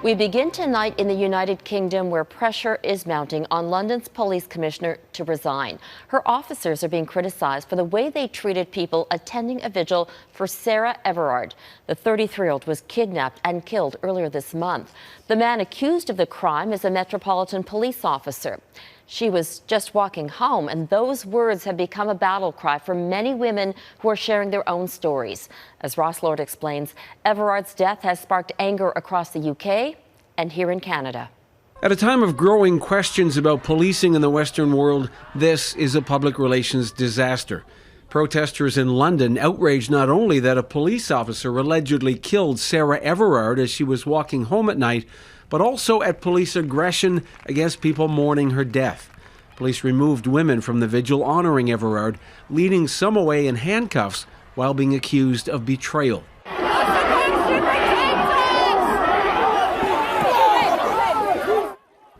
We begin tonight in the United Kingdom, where pressure is mounting on London's police commissioner to resign. Her officers are being criticized for the way they treated people attending a vigil for Sarah Everard. The 33-year-old was kidnapped and killed earlier this month. The man accused of the crime is a Metropolitan police officer. She was just walking home, and those words have become a battle cry for many women who are sharing their own stories. As Ross Lord explains, Everard's death has sparked anger across the UK and here in Canada. At a time of growing questions about policing in the Western world, this is a public relations disaster. Protesters in London outraged not only that a police officer allegedly killed Sarah Everard as she was walking home at night, but also at police aggression against people mourning her death. Police removed women from the vigil honoring Everard, leading some away in handcuffs while being accused of betrayal.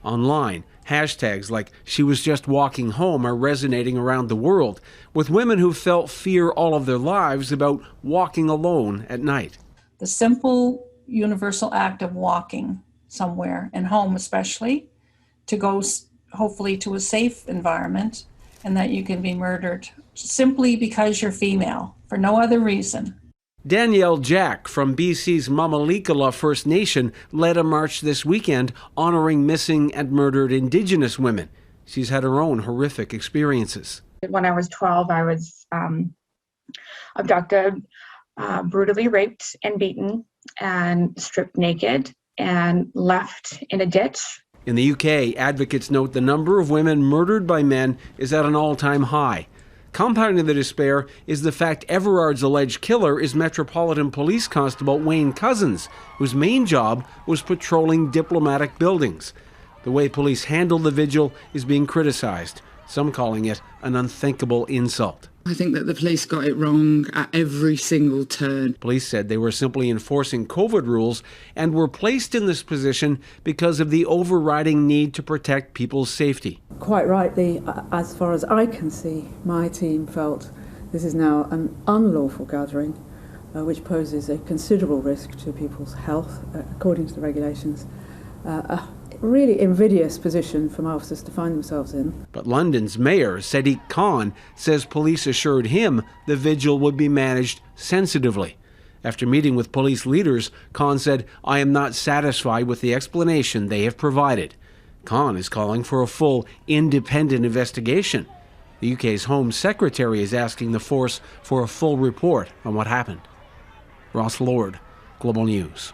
Online, hashtags like "she was just walking home" are resonating around the world, with women who felt fear all of their lives about walking alone at night. The simple, universal act of walking somewhere, and home especially, to go hopefully to a safe environment, and that you can be murdered simply because you're female, for no other reason. Danielle Jack from BC's Mamalikala First Nation led a march this weekend honoring missing and murdered Indigenous women. She's had her own horrific experiences. When I was 12, I was abducted, brutally raped and beaten and stripped naked and left in a ditch. In the UK, advocates note the number of women murdered by men is at an all-time high. Compounding the despair is the fact Everard's alleged killer is Metropolitan Police Constable Wayne Cousins, whose main job was patrolling diplomatic buildings. The way police handled the vigil is being criticized, some calling it an unthinkable insult. I think that the police got it wrong at every single turn. Police said they were simply enforcing COVID rules and were placed in this position because of the overriding need to protect people's safety. Quite rightly, as far as I can see, my team felt this is now an unlawful gathering, which poses a considerable risk to people's health, according to the regulations. A really invidious position for my officers to find themselves in. But London's mayor, Sadiq Khan, says police assured him the vigil would be managed sensitively. After meeting with police leaders, Khan said, "I am not satisfied with the explanation they have provided." Khan is calling for a full, independent investigation. The UK's Home Secretary is asking the force for a full report on what happened. Ross Lord, Global News.